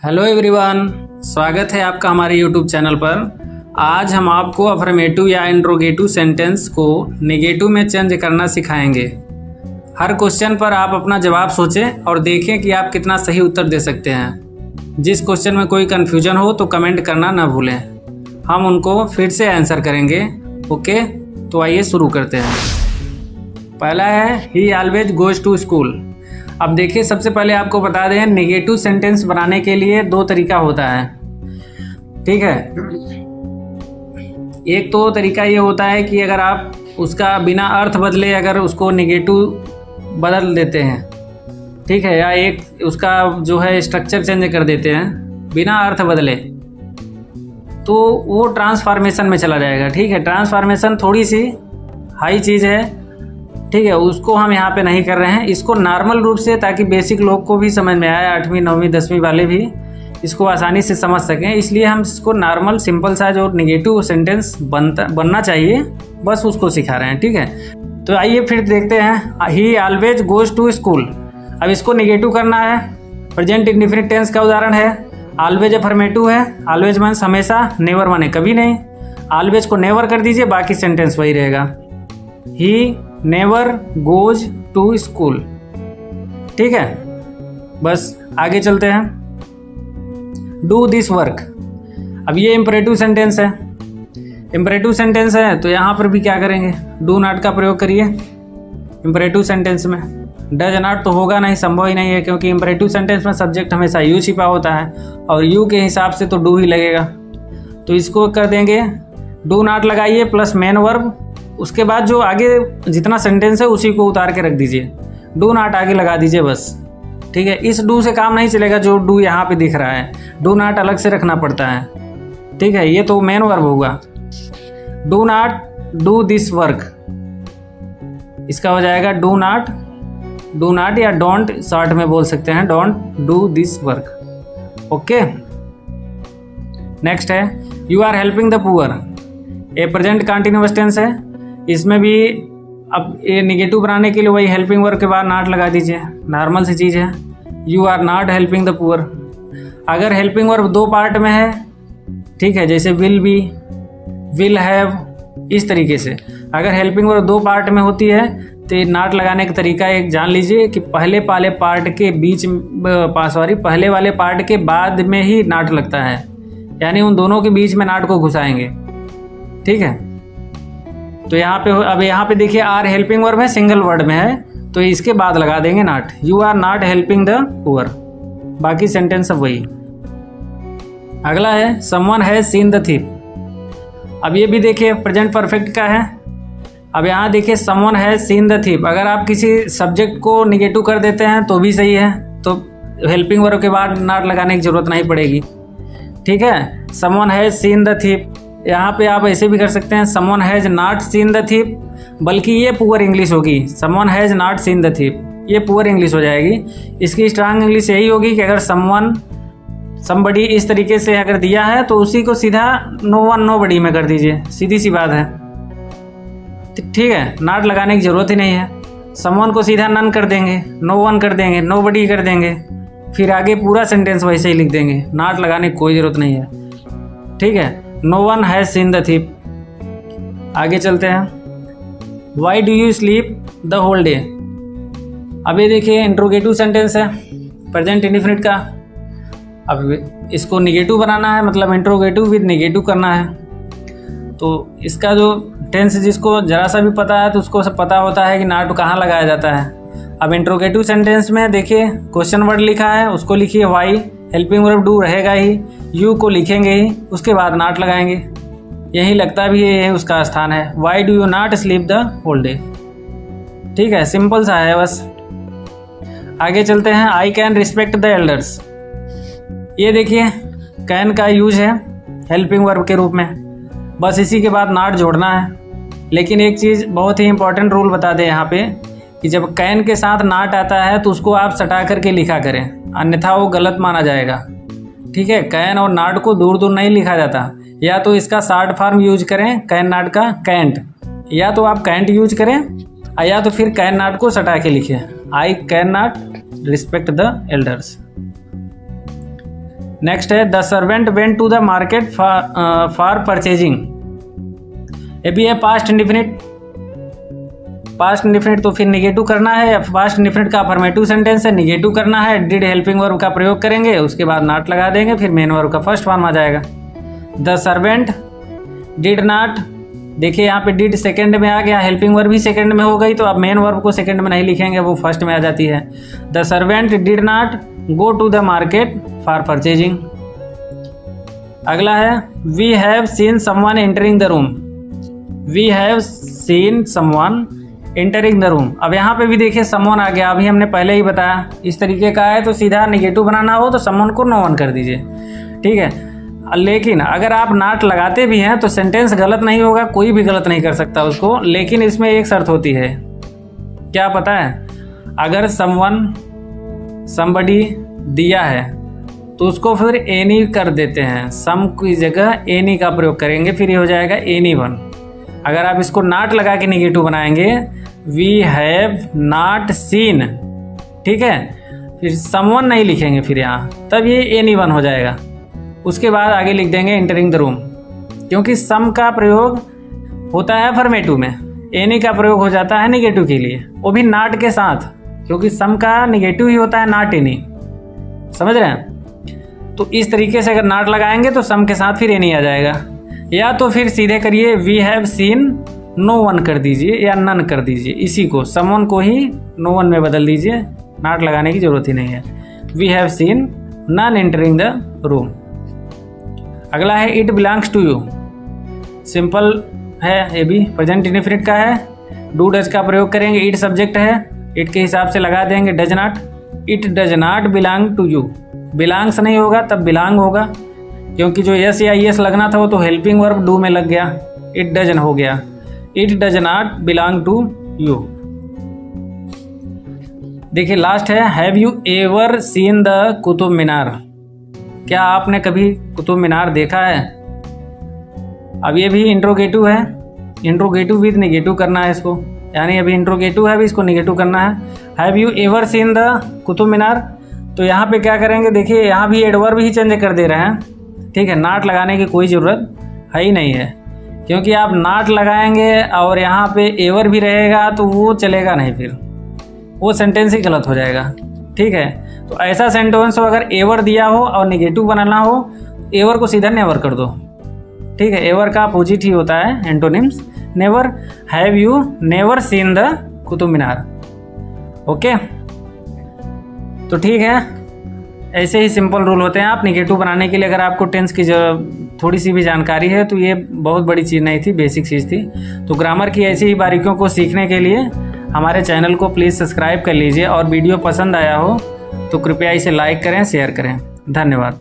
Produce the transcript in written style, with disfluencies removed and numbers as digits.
Hello everyone, स्वागत है आपका हमारे यूट्यूब चैनल पर। आज हम आपको अफर्मेटिव या इंट्रोगेटिव सेंटेंस को नेगेटिव में चेंज करना सिखाएंगे। हर क्वेश्चन पर आप अपना जवाब सोचें और देखें कि आप कितना सही उत्तर दे सकते हैं। जिस क्वेश्चन में कोई कन्फ्यूजन हो तो कमेंट करना ना भूलें, हम उनको फिर से आंसर करेंगे। ओके, तो आइए शुरू करते हैं। पहला है he always goes to school. अब देखिए, सबसे पहले आपको बता दें, नेगेटिव सेंटेंस बनाने के लिए दो तरीका होता है। ठीक है, एक तो तरीका ये होता है कि अगर आप उसका बिना अर्थ बदले अगर उसको नेगेटिव बदल देते हैं, ठीक है, या एक उसका जो है स्ट्रक्चर चेंज कर देते हैं बिना अर्थ बदले, तो वो ट्रांसफॉर्मेशन में चला जाएगा। ठीक है, ट्रांसफॉर्मेशन थोड़ी सी हाई चीज़ है। ठीक है, उसको हम यहाँ पे नहीं कर रहे हैं। इसको नॉर्मल रूप से, ताकि बेसिक लोग को भी समझ में आए, 8वीं 9वीं 10वीं वाले भी इसको आसानी से समझ सकें, इसलिए हम इसको नॉर्मल सिंपल सा जो नेगेटिव सेंटेंस बनना चाहिए बस उसको सिखा रहे हैं। ठीक है, तो आइए फिर देखते हैं। He always goes to school. अब इसको नेगेटिव करना है। प्रेजेंट इंडेफिनिट टेंस का उदाहरण है। ऑलवेज अफर्मेटिव है। ऑलवेज मीन्स हमेशा, नेवर माने कभी नहीं। ऑलवेज को नेवर कर दीजिए, बाकी सेंटेंस वही रहेगा। He never goes to school. ठीक है, बस आगे चलते हैं। Do this work. अब ये इम्परेटिव सेंटेंस है। इम्परेटिव सेंटेंस है तो यहाँ पर भी क्या करेंगे, डू नॉट का प्रयोग करिए इम्परेटिव सेंटेंस में। डज नॉट तो होगा नहीं, संभव ही नहीं है, क्योंकि इम्परेटिव सेंटेंस में सब्जेक्ट हमेशा यू छिपा होता है और यू के हिसाब से तो डू ही लगेगा। तो इसको कर देंगे, डू नॉट लगाइए प्लस मेन वर्ब, उसके बाद जो आगे जितना सेंटेंस है उसी को उतार के रख दीजिए, डू नॉट आगे लगा दीजिए बस। ठीक है, इस डू से काम नहीं चलेगा जो डू यहाँ पे दिख रहा है, डू नॉट अलग से रखना पड़ता है। ठीक है, ये तो मेन वर्ब होगा। Do not do this work, इसका हो जाएगा डू नॉट या डोंट, शॉर्ट में बोल सकते हैं, don't do this work. Okay, next है you are helping the poor. A present continuous tense है। इसमें भी अब ये निगेटिव बनाने के लिए वही हेल्पिंग वर्ब के बाद नॉट लगा दीजिए, नॉर्मल सी चीज़ है। You are not helping the poor. अगर हेल्पिंग वर्ब दो पार्ट में है, ठीक है, जैसे विल बी, विल हैव, इस तरीके से अगर हेल्पिंग वर्ब दो पार्ट में होती है तो नॉट लगाने का तरीका एक जान लीजिए कि पहले वाले पार्ट के बीच, पहले वाले पार्ट के बाद में ही नॉट लगता है, यानी उन दोनों के बीच में नॉट को घुसाएंगे। ठीक है, तो यहाँ पे अब यहाँ पे देखिए, आर हेल्पिंग वर्ब है, सिंगल वर्ड में है, तो इसके बाद लगा देंगे not. You are not helping the poor, बाकी सेंटेंस सब वही। अगला है someone has seen the thief. अब ये भी देखिए प्रेजेंट परफेक्ट का है। अब यहाँ देखिए someone has seen the thief, अगर आप किसी सब्जेक्ट को निगेटिव कर देते हैं तो भी सही है, तो हेल्पिंग वर्ब के बाद नॉट लगाने की जरूरत नहीं पड़ेगी। ठीक है, someone has seen the thief. यहाँ पे आप ऐसे भी कर सकते हैं, someone has not seen the thief, बल्कि ये पुअर इंग्लिश होगी, someone has not seen the thief, ये पुअर इंग्लिश हो जाएगी। इसकी स्ट्रांग इंग्लिश यही होगी कि अगर समवन, समबडी इस तरीके से अगर दिया है तो उसी को सीधा नो वन नो बडी में कर दीजिए, सीधी सी बात है। ठीक है, नॉट लगाने की जरूरत ही नहीं है। समवन को सीधा नन कर देंगे, नो वन कर देंगे, नो बडी कर देंगे, फिर आगे पूरा सेंटेंस वैसे ही लिख देंगे, नॉट लगाने की कोई ज़रूरत नहीं है। ठीक है, no one has seen the thief. आगे चलते हैं। Why do you sleep the whole day. अब ये देखिए इंट्रोगेटिव सेंटेंस है, प्रेजेंट इंडेफिनिट का। अब इसको निगेटिव बनाना है, मतलब इंट्रोगेटिव विद निगेटिव करना है। तो इसका जो टेंस जिसको ज़रा सा भी पता है तो उसको सब पता होता है कि नॉट कहाँ लगाया जाता है। अब इंट्रोगेटिव सेंटेंस में देखिए क्वेश्चन वर्ड लिखा है, उसको लिखिए वाई, हेल्पिंग वर्ब डू रहेगा ही, यू को लिखेंगे ही, उसके बाद नॉट लगाएंगे। यही लगता भी है, यही उसका स्थान है। Why do you not sleep the whole day. ठीक है, सिंपल सा है बस। आगे चलते हैं। I can respect the elders. ये देखिए कैन का यूज है हेल्पिंग वर्ब के रूप में, बस इसी के बाद नॉट जोड़ना है। लेकिन एक चीज़ बहुत ही इंपॉर्टेंट रूल बता दें यहाँ पे, कि जब कैन के साथ नॉट आता है तो उसको आप सटा करके लिखा करें, अन्यथा वो गलत माना जाएगा। ठीक है, कैन और नॉट को दूर दूर नहीं लिखा जाता, या तो इसका शॉर्ट फॉर्म यूज करें कैन नॉट का, कैंट, या तो आप कैंट यूज करें, या तो फिर कैन नॉट को सटा के लिखिए, I can not respect the elders. Next है the servant went to the market for purchasing. ये भी है पास्ट इंडिफिनिट। पास्ट इंडिफिनिट तो फिर निगेटिव करना है, पास्ट इंडिफिनिट का अफर्मेटिव सेंटेंस है, निगेटिव करना है, डिड हेल्पिंग वर्ब का प्रयोग करेंगे, उसके बाद नॉट लगा देंगे, फिर मेन वर्ब का फर्स्ट फॉर्म आ जाएगा। द सर्वेंट डिड नॉट, देखिए यहाँ पे डिड सेकंड में आ गया, हेल्पिंग वर्ब भी सेकंड में हो गई, तो अब मेन वर्ब को सेकंड में नहीं लिखेंगे, वो फर्स्ट में आ जाती है। The servant did not go to the market for purchasing. अगला है we have seen someone entering the room. We have seen someone entering the room. अब यहाँ पे भी देखिए समवन आ गया, अभी हमने पहले ही बताया इस तरीके का है, तो सीधा निगेटिव बनाना हो तो समवन को नो वन कर दीजिए, ठीक है। लेकिन अगर आप नॉट लगाते भी हैं तो सेंटेंस गलत नहीं होगा, कोई भी गलत नहीं कर सकता उसको, लेकिन इसमें एक शर्त होती है, क्या पता है? अगर समवन समबडी दिया है तो उसको फिर एनी कर देते हैं, सम की जगह एनी का प्रयोग करेंगे, फिर ये हो जाएगा एनी वन। अगर आप इसको नॉट लगा के निगेटिव बनाएंगे, वी हैव नॉट सीन, ठीक है, फिर समवन नहीं लिखेंगे फिर यहाँ, तब ये एनी वन हो जाएगा। उसके बाद आगे लिख देंगे एंटरिंग द रूम, क्योंकि सम का प्रयोग होता है अफर्मेटिव में, एनी का प्रयोग हो जाता है निगेटिव के लिए, वो भी नॉट के साथ, क्योंकि सम का निगेटिव ही होता है, नॉट एनी। समझ रहे हैं? तो इस तरीके से अगर नॉट लगाएंगे तो सम के साथ फिर एनी आ जाएगा, या तो फिर सीधे करिए we have seen no one कर दीजिए या नन कर दीजिए, इसी को समवन को ही नो वन में बदल दीजिए, नॉट लगाने की जरूरत ही नहीं है। We have seen none entering the room. अगला है it belongs to you. Simple है, ये भी प्रेजेंट इंडेफिनिट का है, डू डज का प्रयोग करेंगे, इट सब्जेक्ट है, इट के हिसाब से लगा देंगे does not. It does not belong to you, belongs नहीं होगा तब बिलोंग होगा, क्योंकि जो यस या यस लगना था वो तो हेल्पिंग वर्ब डू में लग गया, इट डजन हो गया। It does not belong to you. देखिए लास्ट है have you ever seen the Qutub Minar. क्या आपने कभी कुतुब मीनार देखा है? अब ये भी इंट्रोगेटिव है, इंट्रोगेटिव विद निगेटिव करना है इसको, यानी अभी इंट्रोगेटिव है, अभी इसको निगेटिव करना है। Have you ever seen the Qutub Minar, तो यहाँ पे क्या करेंगे, देखिए यहाँ भी एडवर्ब ही चेंज कर दे रहे हैं, ठीक है, नॉट लगाने की कोई ज़रूरत है ही नहीं है, क्योंकि आप नॉट लगाएंगे और यहाँ पे एवर भी रहेगा तो वो चलेगा नहीं, फिर वो सेंटेंस ही गलत हो जाएगा, ठीक है। तो ऐसा सेंटेंस हो अगर एवर दिया हो और निगेटिव बनाना हो, एवर को सीधा नेवर कर दो, ठीक है। एवर का अपोजिट ही होता है antonyms, never. Have you never seen the Qutub Minar, okay. तो ठीक है, ऐसे ही सिंपल रूल होते हैं। आप निगेटिव बनाने के लिए अगर आपको टेंस की थोड़ी सी भी जानकारी है तो ये बहुत बड़ी चीज़ नहीं थी, बेसिक चीज़ थी। तो ग्रामर की ऐसी ही बारीकियों को सीखने के लिए हमारे चैनल को प्लीज़ सब्सक्राइब कर लीजिए, और वीडियो पसंद आया हो तो कृपया इसे लाइक करें, शेयर करें। धन्यवाद।